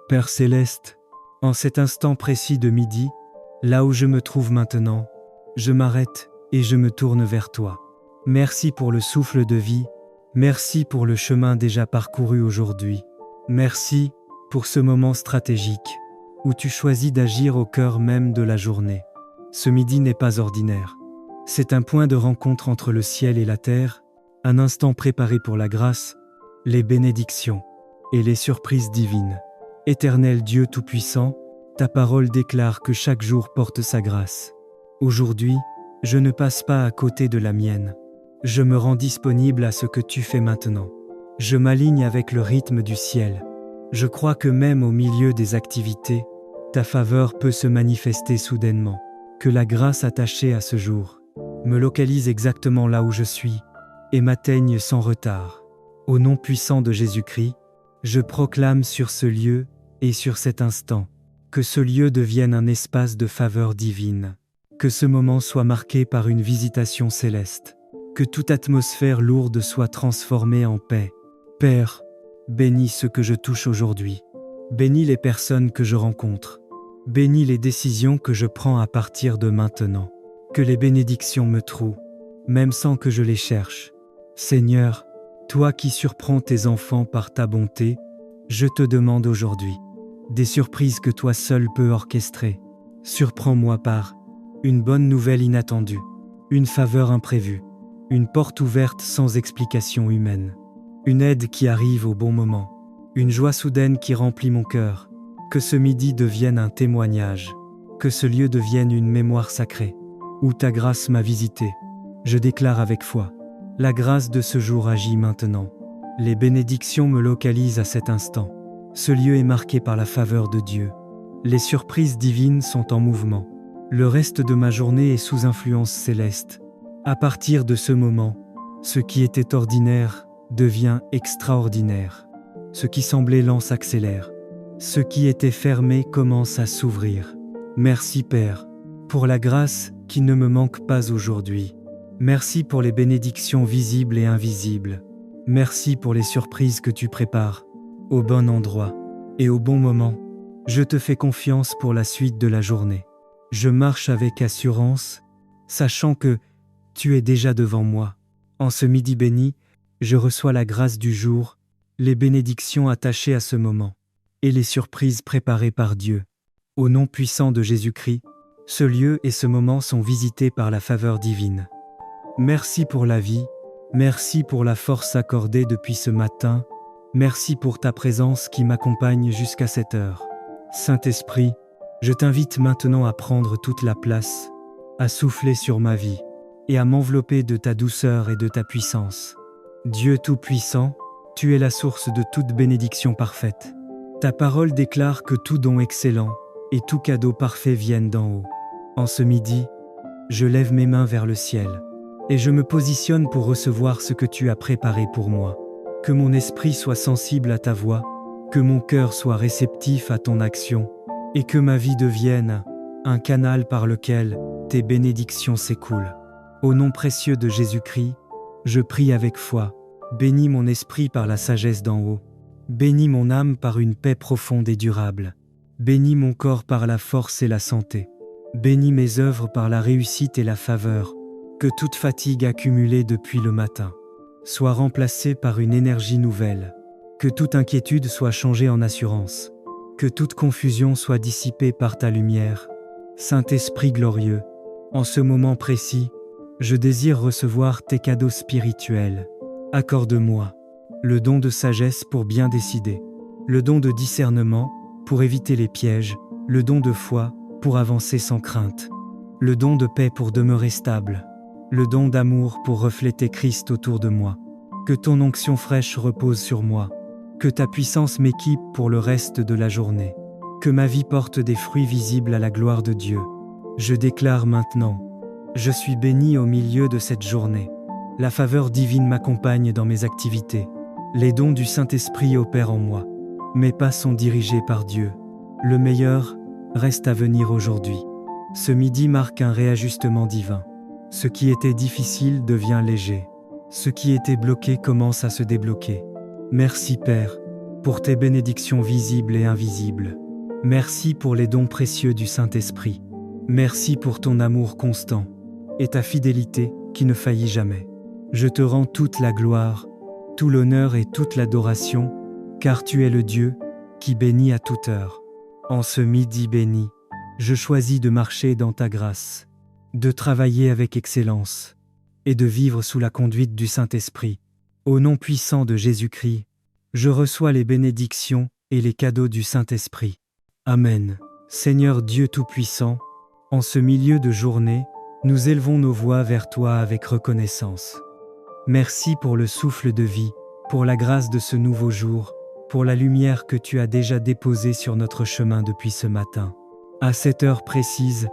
Père céleste, en cet instant précis de midi, là où je me trouve maintenant, je m'arrête et je me tourne vers toi. Merci pour le souffle de vie, merci pour le chemin déjà parcouru aujourd'hui. Merci pour ce moment stratégique où tu choisis d'agir au cœur même de la journée. Ce midi n'est pas ordinaire. C'est un point de rencontre entre le ciel et la terre, un instant préparé pour la grâce, les bénédictions et les surprises divines. Éternel Dieu Tout-Puissant, ta parole déclare que chaque jour porte sa grâce. Aujourd'hui, je ne passe pas à côté de la mienne. Je me rends disponible à ce que tu fais maintenant. Je m'aligne avec le rythme du ciel. Je crois que même au milieu des activités, ta faveur peut se manifester soudainement. Que la grâce attachée à ce jour me localise exactement là où je suis et m'atteigne sans retard. Au nom puissant de Jésus-Christ, je proclame sur ce lieu et sur cet instant que ce lieu devienne un espace de faveur divine, que ce moment soit marqué par une visitation céleste, que toute atmosphère lourde soit transformée en paix. Père, bénis ce que je touche aujourd'hui, bénis les personnes que je rencontre, bénis les décisions que je prends à partir de maintenant, que les bénédictions me trouent, même sans que je les cherche. Seigneur, toi qui surprends tes enfants par ta bonté, je te demande aujourd'hui des surprises que toi seul peux orchestrer. Surprends-moi par une bonne nouvelle inattendue, une faveur imprévue, une porte ouverte sans explication humaine, une aide qui arrive au bon moment, une joie soudaine qui remplit mon cœur. Que ce midi devienne un témoignage, que ce lieu devienne une mémoire sacrée, où ta grâce m'a visité. Je déclare avec foi, la grâce de ce jour agit maintenant. Les bénédictions me localisent à cet instant. Ce lieu est marqué par la faveur de Dieu. Les surprises divines sont en mouvement. Le reste de ma journée est sous influence céleste. À partir de ce moment, ce qui était ordinaire devient extraordinaire. Ce qui semblait lent s'accélère. Ce qui était fermé commence à s'ouvrir. Merci Père, pour la grâce qui ne me manque pas aujourd'hui. Merci pour les bénédictions visibles et invisibles. Merci pour les surprises que tu prépares, au bon endroit et au bon moment. Je te fais confiance pour la suite de la journée. Je marche avec assurance, sachant que tu es déjà devant moi. En ce midi béni, je reçois la grâce du jour, les bénédictions attachées à ce moment, et les surprises préparées par Dieu. Au nom puissant de Jésus-Christ, ce lieu et ce moment sont visités par la faveur divine. Merci pour la vie, merci pour la force accordée depuis ce matin, merci pour ta présence qui m'accompagne jusqu'à cette heure. Saint-Esprit, je t'invite maintenant à prendre toute la place, à souffler sur ma vie et à m'envelopper de ta douceur et de ta puissance. Dieu Tout-Puissant, tu es la source de toute bénédiction parfaite. Ta parole déclare que tout don excellent et tout cadeau parfait viennent d'en haut. En ce midi, je lève mes mains vers le ciel et je me positionne pour recevoir ce que tu as préparé pour moi. Que mon esprit soit sensible à ta voix, que mon cœur soit réceptif à ton action, et que ma vie devienne un canal par lequel tes bénédictions s'écoulent. Au nom précieux de Jésus-Christ, je prie avec foi. Bénis mon esprit par la sagesse d'en haut. Bénis mon âme par une paix profonde et durable. Bénis mon corps par la force et la santé. Bénis mes œuvres par la réussite et la faveur. Que toute fatigue accumulée depuis le matin soit remplacée par une énergie nouvelle. Que toute inquiétude soit changée en assurance. Que toute confusion soit dissipée par ta lumière. Saint-Esprit glorieux, en ce moment précis, je désire recevoir tes cadeaux spirituels. Accorde-moi le don de sagesse pour bien décider, le don de discernement pour éviter les pièges, le don de foi pour avancer sans crainte, le don de paix pour demeurer stable, le don d'amour pour refléter Christ autour de moi. Que ton onction fraîche repose sur moi, que ta puissance m'équipe pour le reste de la journée, que ma vie porte des fruits visibles à la gloire de Dieu. Je déclare maintenant, je suis béni au milieu de cette journée. La faveur divine m'accompagne dans mes activités. Les dons du Saint-Esprit opèrent en moi. Mes pas sont dirigés par Dieu. Le meilleur reste à venir aujourd'hui. Ce midi marque un réajustement divin. Ce qui était difficile devient léger. Ce qui était bloqué commence à se débloquer. Merci Père, pour tes bénédictions visibles et invisibles. Merci pour les dons précieux du Saint-Esprit. Merci pour ton amour constant et ta fidélité qui ne faillit jamais. Je te rends toute la gloire, tout l'honneur et toute l'adoration, car tu es le Dieu qui bénit à toute heure. En ce midi béni, je choisis de marcher dans ta grâce, de travailler avec excellence et de vivre sous la conduite du Saint-Esprit. Au nom puissant de Jésus-Christ, je reçois les bénédictions et les cadeaux du Saint-Esprit. Amen. Seigneur Dieu Tout-Puissant, en ce milieu de journée, nous élevons nos voix vers toi avec reconnaissance. Merci pour le souffle de vie, pour la grâce de ce nouveau jour, pour la lumière que tu as déjà déposée sur notre chemin depuis ce matin. À cette heure précise,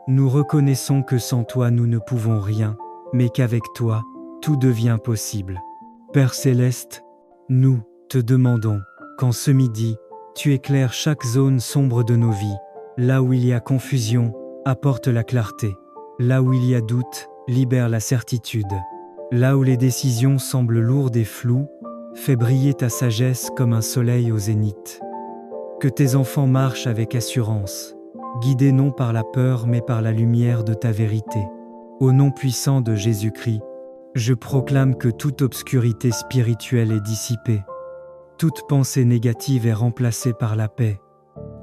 nous reconnaissons que sans toi nous ne pouvons rien, mais qu'avec toi, tout devient possible. Père Céleste, nous te demandons qu'en ce midi, tu éclaires chaque zone sombre de nos vies. Là où il y a confusion, apporte la clarté. Là où il y a doute, libère la certitude. Là où les décisions semblent lourdes et floues, fais briller ta sagesse comme un soleil au zénith. Que tes enfants marchent avec assurance, guidés non par la peur mais par la lumière de ta vérité. Au nom puissant de Jésus-Christ, je proclame que toute obscurité spirituelle est dissipée, toute pensée négative est remplacée par la paix,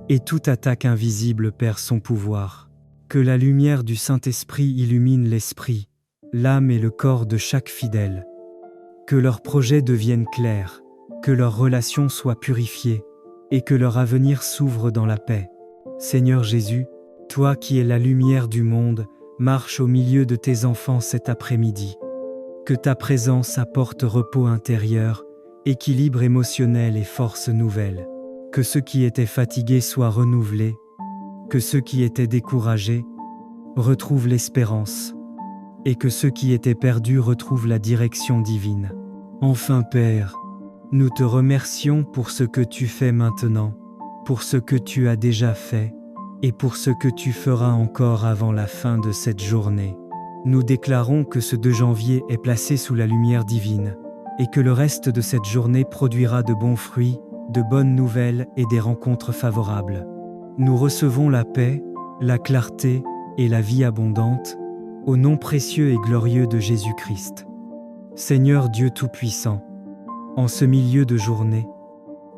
et toute attaque invisible perd son pouvoir. Que la lumière du Saint-Esprit illumine l'esprit, l'âme et le corps de chaque fidèle. Que leurs projets deviennent clairs, que leurs relations soient purifiées, et que leur avenir s'ouvre dans la paix. Seigneur Jésus, toi qui es la lumière du monde, marche au milieu de tes enfants cet après-midi. Que ta présence apporte repos intérieur, équilibre émotionnel et force nouvelle. Que ceux qui étaient fatigués soient renouvelés, que ceux qui étaient découragés retrouvent l'espérance, et que ceux qui étaient perdus retrouvent la direction divine. Enfin Père, nous te remercions pour ce que tu fais maintenant, pour ce que tu as déjà fait, et pour ce que tu feras encore avant la fin de cette journée. Nous déclarons que ce 2 janvier est placé sous la lumière divine, et que le reste de cette journée produira de bons fruits, de bonnes nouvelles et des rencontres favorables. Nous recevons la paix, la clarté et la vie abondante, au nom précieux et glorieux de Jésus-Christ. Seigneur Dieu Tout-Puissant, en ce milieu de journée,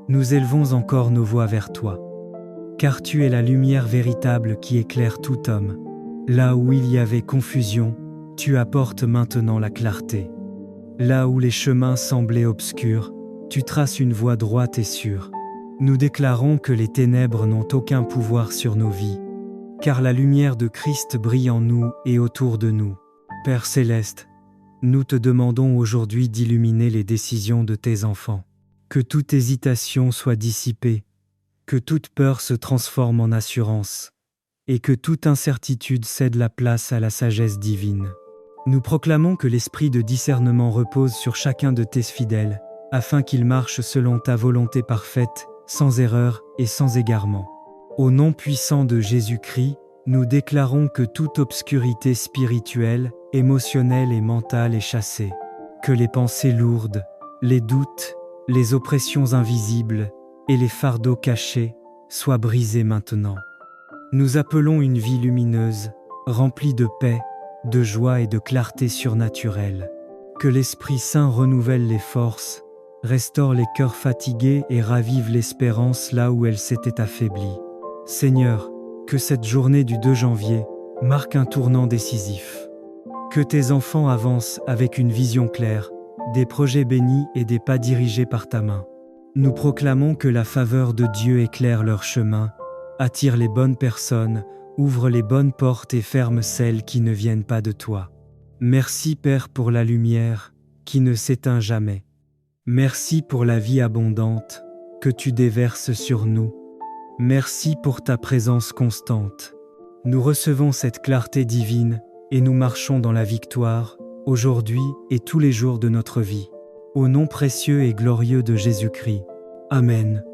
nous élevons encore nos voix vers toi, car tu es la lumière véritable qui éclaire tout homme. Là où il y avait confusion, tu apportes maintenant la clarté. Là où les chemins semblaient obscurs, tu traces une voie droite et sûre. Nous déclarons que les ténèbres n'ont aucun pouvoir sur nos vies, car la lumière de Christ brille en nous et autour de nous. Père Céleste, nous te demandons aujourd'hui d'illuminer les décisions de tes enfants. Que toute hésitation soit dissipée, que toute peur se transforme en assurance, et que toute incertitude cède la place à la sagesse divine. Nous proclamons que l'esprit de discernement repose sur chacun de tes fidèles, afin qu'ils marchent selon ta volonté parfaite, sans erreur et sans égarement. Au nom puissant de Jésus-Christ, nous déclarons que toute obscurité spirituelle, émotionnelle et mentale est chassée. Que les pensées lourdes, les doutes, les oppressions invisibles et les fardeaux cachés soient brisés maintenant. Nous appelons une vie lumineuse, remplie de paix, de joie et de clarté surnaturelle. Que l'Esprit Saint renouvelle les forces, restaure les cœurs fatigués et ravive l'espérance là où elle s'était affaiblie. Seigneur, que cette journée du 2 janvier marque un tournant décisif. Que tes enfants avancent avec une vision claire, des projets bénis et des pas dirigés par ta main. Nous proclamons que la faveur de Dieu éclaire leur chemin, attire les bonnes personnes, ouvre les bonnes portes et ferme celles qui ne viennent pas de toi. Merci Père pour la lumière qui ne s'éteint jamais. Merci pour la vie abondante que tu déverses sur nous. Merci pour ta présence constante. Nous recevons cette clarté divine et nous marchons dans la victoire, aujourd'hui et tous les jours de notre vie. Au nom précieux et glorieux de Jésus-Christ. Amen.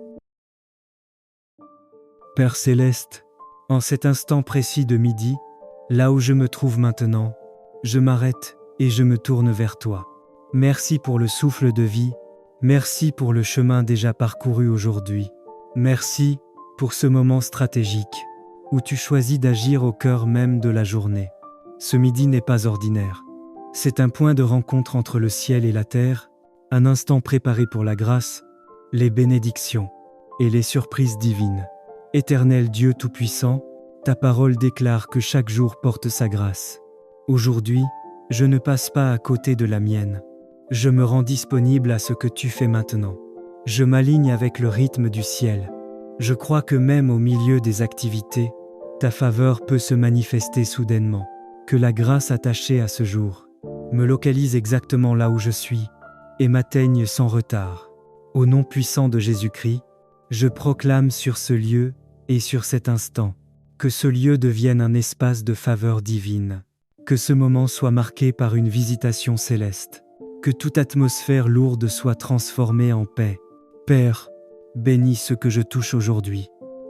Père Céleste, en cet instant précis de midi, là où je me trouve maintenant, je m'arrête et je me tourne vers toi. Merci pour le souffle de vie, Merci pour le chemin déjà parcouru aujourd'hui. Merci pour ce moment stratégique où tu choisis d'agir au cœur même de la journée. Ce midi n'est pas ordinaire. C'est un point de rencontre entre le ciel et la terre, un instant préparé pour la grâce, les bénédictions et les surprises divines. Éternel Dieu Tout-Puissant, ta parole déclare que chaque jour porte sa grâce. Aujourd'hui, je ne passe pas à côté de la mienne. Je me rends disponible à ce que tu fais maintenant. Je m'aligne avec le rythme du ciel. Je crois que même au milieu des activités, ta faveur peut se manifester soudainement. Que la grâce attachée à ce jour me localise exactement là où je suis et m'atteigne sans retard. Au nom puissant de Jésus-Christ, je proclame sur ce lieu et sur cet instant que ce lieu devienne un espace de faveur divine, que ce moment soit marqué par une visitation céleste, que toute atmosphère lourde soit transformée en paix. Père, bénis ce que je touche aujourd'hui,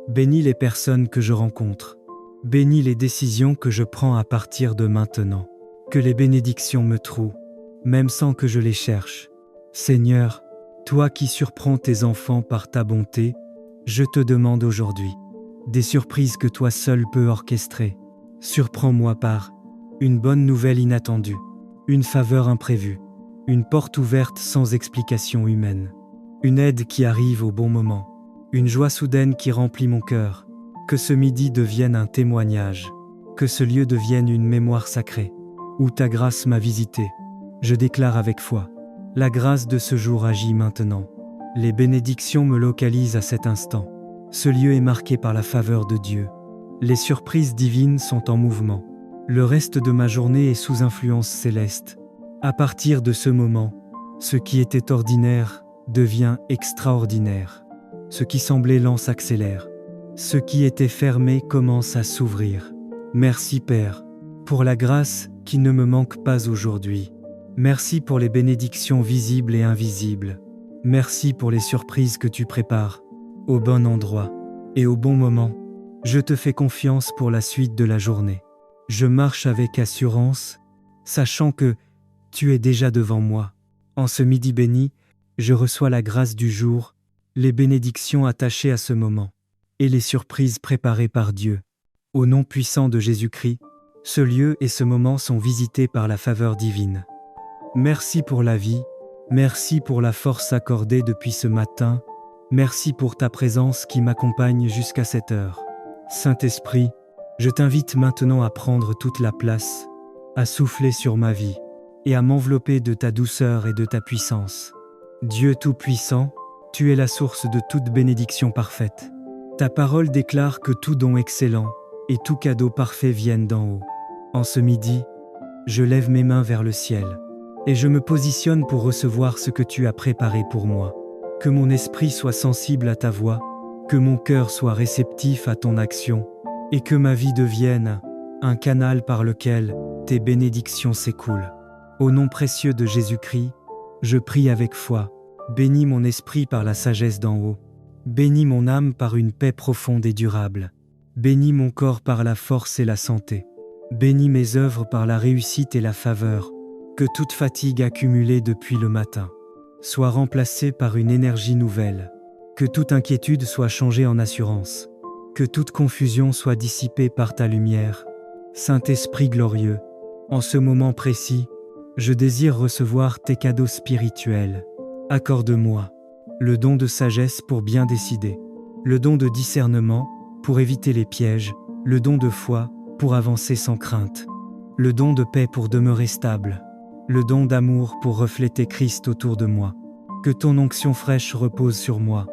bénis les personnes que je rencontre, bénis les décisions que je prends à partir de maintenant. Que les bénédictions me trouent, même sans que je les cherche. Seigneur, toi qui surprends tes enfants par ta bonté, je te demande aujourd'hui des surprises que toi seul peux orchestrer. Surprends-moi par une bonne nouvelle inattendue, une faveur imprévue, une porte ouverte sans explication humaine, une aide qui arrive au bon moment, une joie soudaine qui remplit mon cœur. Que ce midi devienne un témoignage, que ce lieu devienne une mémoire sacrée, où ta grâce m'a visité. Je déclare avec foi, la grâce de ce jour agit maintenant. Les bénédictions me localisent à cet instant. Ce lieu est marqué par la faveur de Dieu. Les surprises divines sont en mouvement. Le reste de ma journée est sous influence céleste. À partir de ce moment, ce qui était ordinaire devient extraordinaire. Ce qui semblait lent s'accélère. Ce qui était fermé commence à s'ouvrir. Merci Père, pour la grâce qui ne me manque pas aujourd'hui. Merci pour les bénédictions visibles et invisibles. Merci pour les surprises que tu prépares, au bon endroit et au bon moment. Je te fais confiance pour la suite de la journée. Je marche avec assurance, sachant que tu es déjà devant moi. En ce midi béni, je reçois la grâce du jour, les bénédictions attachées à ce moment, et les surprises préparées par Dieu. Au nom puissant de Jésus-Christ, ce lieu et ce moment sont visités par la faveur divine. Merci pour la vie, merci pour la force accordée depuis ce matin, merci pour ta présence qui m'accompagne jusqu'à cette heure. Saint-Esprit, je t'invite maintenant à prendre toute la place, à souffler sur ma vie et à m'envelopper de ta douceur et de ta puissance. Dieu Tout-Puissant, tu es la source de toute bénédiction parfaite. Ta parole déclare que tout don excellent et tout cadeau parfait viennent d'en haut. En ce midi, je lève mes mains vers le ciel et je me positionne pour recevoir ce que tu as préparé pour moi. Que mon esprit soit sensible à ta voix, que mon cœur soit réceptif à ton action et que ma vie devienne un canal par lequel tes bénédictions s'écoulent. Au nom précieux de Jésus-Christ, je prie avec foi. Bénis mon esprit par la sagesse d'en haut. Bénis mon âme par une paix profonde et durable. Bénis mon corps par la force et la santé. Bénis mes œuvres par la réussite et la faveur. Que toute fatigue accumulée depuis le matin soit remplacée par une énergie nouvelle. Que toute inquiétude soit changée en assurance. Que toute confusion soit dissipée par ta lumière. Saint-Esprit glorieux, en ce moment précis, je désire recevoir tes cadeaux spirituels. Accorde-moi le don de sagesse pour bien décider, le don de discernement pour éviter les pièges, le don de foi pour avancer sans crainte, le don de paix pour demeurer stable, le don d'amour pour refléter Christ autour de moi. Que ton onction fraîche repose sur moi,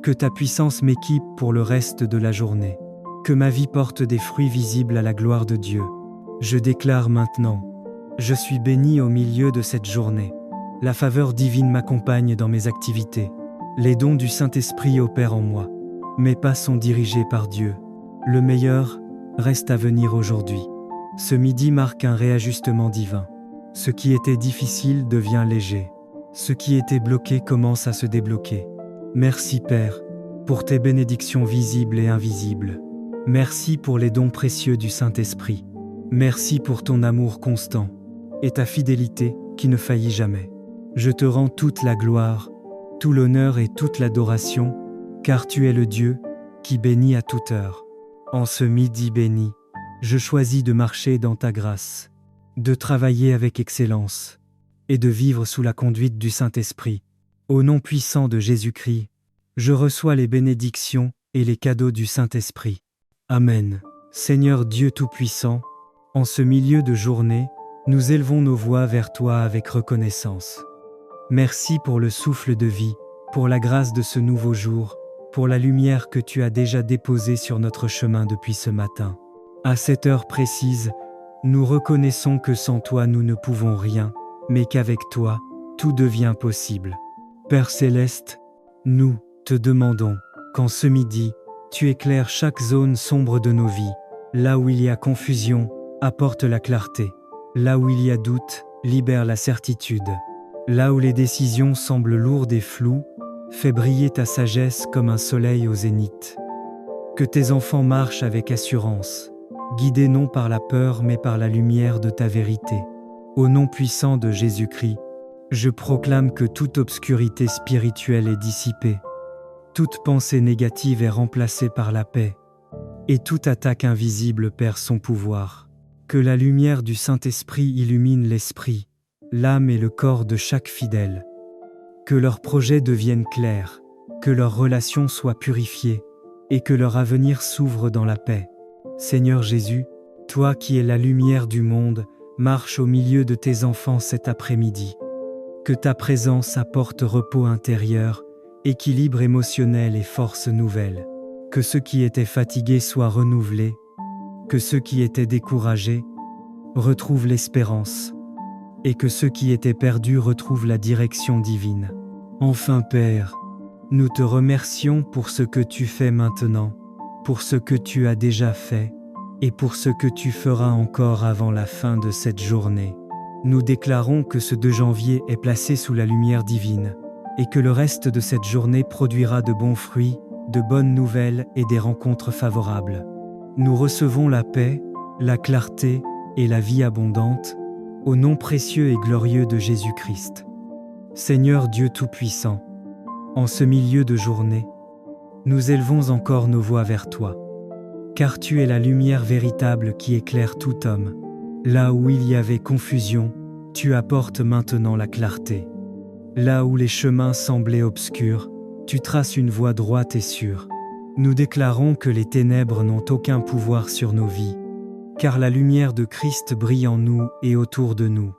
que ta puissance m'équipe pour le reste de la journée, que ma vie porte des fruits visibles à la gloire de Dieu. Je déclare maintenant, je suis béni au milieu de cette journée. La faveur divine m'accompagne dans mes activités. Les dons du Saint-Esprit opèrent en moi. Mes pas sont dirigés par Dieu. Le meilleur reste à venir aujourd'hui. Ce midi marque un réajustement divin. Ce qui était difficile devient léger. Ce qui était bloqué commence à se débloquer. Merci Père, pour tes bénédictions visibles et invisibles. Merci pour les dons précieux du Saint-Esprit. Merci pour ton amour constant et ta fidélité qui ne faillit jamais. Je te rends toute la gloire tout l'honneur et toute l'adoration, car tu es le Dieu qui bénit à toute heure. En ce midi béni, je choisis de marcher dans ta grâce, de travailler avec excellence et de vivre sous la conduite du Saint-Esprit. Au nom puissant de Jésus-Christ, je reçois les bénédictions et les cadeaux du Saint-Esprit. Amen. Seigneur Dieu Tout-Puissant, en ce milieu de journée, nous élevons nos voix vers toi avec reconnaissance. Merci pour le souffle de vie, pour la grâce de ce nouveau jour, pour la lumière que tu as déjà déposée sur notre chemin depuis ce matin. À cette heure précise, nous reconnaissons que sans toi nous ne pouvons rien, mais qu'avec toi, tout devient possible. Père Céleste, nous te demandons qu'en ce midi, tu éclaires chaque zone sombre de nos vies. Là où il y a confusion, apporte la clarté. Là où il y a doute, libère la certitude. Là où les décisions semblent lourdes et floues, fais briller ta sagesse comme un soleil au zénith. Que tes enfants marchent avec assurance, guidés non par la peur mais par la lumière de ta vérité. Au nom puissant de Jésus-Christ, je proclame que toute obscurité spirituelle est dissipée. Toute pensée négative est remplacée par la paix, et toute attaque invisible perd son pouvoir. Que la lumière du Saint-Esprit illumine l'esprit, l'âme et le corps de chaque fidèle. Que leurs projets deviennent clairs, que leurs relations soient purifiées, et que leur avenir s'ouvre dans la paix. Seigneur Jésus, toi qui es la lumière du monde, marche au milieu de tes enfants cet après-midi. Que ta présence apporte repos intérieur, équilibre émotionnel et force nouvelle. Que ceux qui étaient fatigués soient renouvelés, que ceux qui étaient découragés retrouvent l'espérance, et que ceux qui étaient perdus retrouvent la direction divine. Enfin Père, nous te remercions pour ce que tu fais maintenant, pour ce que tu as déjà fait, et pour ce que tu feras encore avant la fin de cette journée. Nous déclarons que ce 2 janvier est placé sous la lumière divine, et que le reste de cette journée produira de bons fruits, de bonnes nouvelles et des rencontres favorables. Nous recevons la paix, la clarté et la vie abondante, au nom précieux et glorieux de Jésus-Christ. Seigneur Dieu Tout-Puissant, en ce milieu de journée, nous élevons encore nos voix vers toi, car tu es la lumière véritable qui éclaire tout homme. Là où il y avait confusion, tu apportes maintenant la clarté. Là où les chemins semblaient obscurs, tu traces une voie droite et sûre. Nous déclarons que les ténèbres n'ont aucun pouvoir sur nos vies, car la lumière de Christ brille en nous et autour de nous.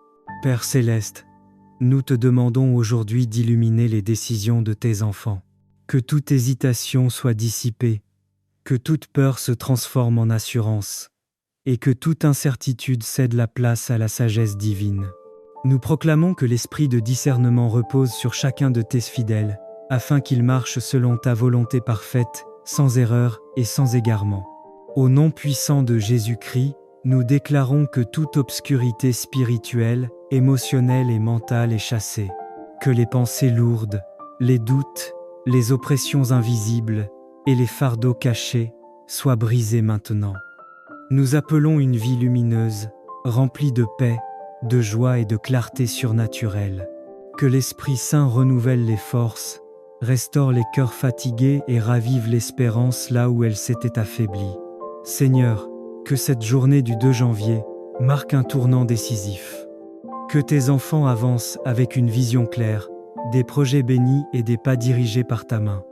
Père Céleste, nous te demandons aujourd'hui d'illuminer les décisions de tes enfants. Que toute hésitation soit dissipée, que toute peur se transforme en assurance, et que toute incertitude cède la place à la sagesse divine. Nous proclamons que l'esprit de discernement repose sur chacun de tes fidèles, afin qu'ils marchent selon ta volonté parfaite, sans erreur et sans égarement. Au nom puissant de Jésus-Christ, nous déclarons que toute obscurité spirituelle, émotionnelle et mentale est chassée. Que les pensées lourdes, les doutes, les oppressions invisibles et les fardeaux cachés soient brisés maintenant. Nous appelons une vie lumineuse, remplie de paix, de joie et de clarté surnaturelle. Que l'Esprit Saint renouvelle les forces, restaure les cœurs fatigués et ravive l'espérance là où elle s'était affaiblie. Seigneur, que cette journée du 2 janvier marque un tournant décisif. Que tes enfants avancent avec une vision claire, des projets bénis et des pas dirigés par ta main.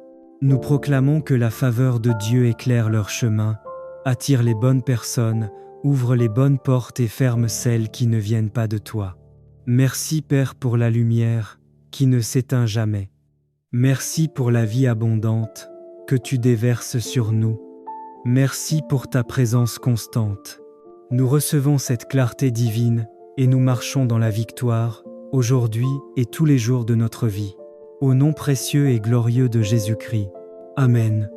Nous proclamons que la faveur de Dieu éclaire leur chemin, attire les bonnes personnes, ouvre les bonnes portes et ferme celles qui ne viennent pas de toi. Merci Père pour la lumière qui ne s'éteint jamais. Merci pour la vie abondante que tu déverses sur nous. Merci pour ta présence constante. Nous recevons cette clarté divine et nous marchons dans la victoire, aujourd'hui et tous les jours de notre vie. Au nom précieux et glorieux de Jésus-Christ. Amen.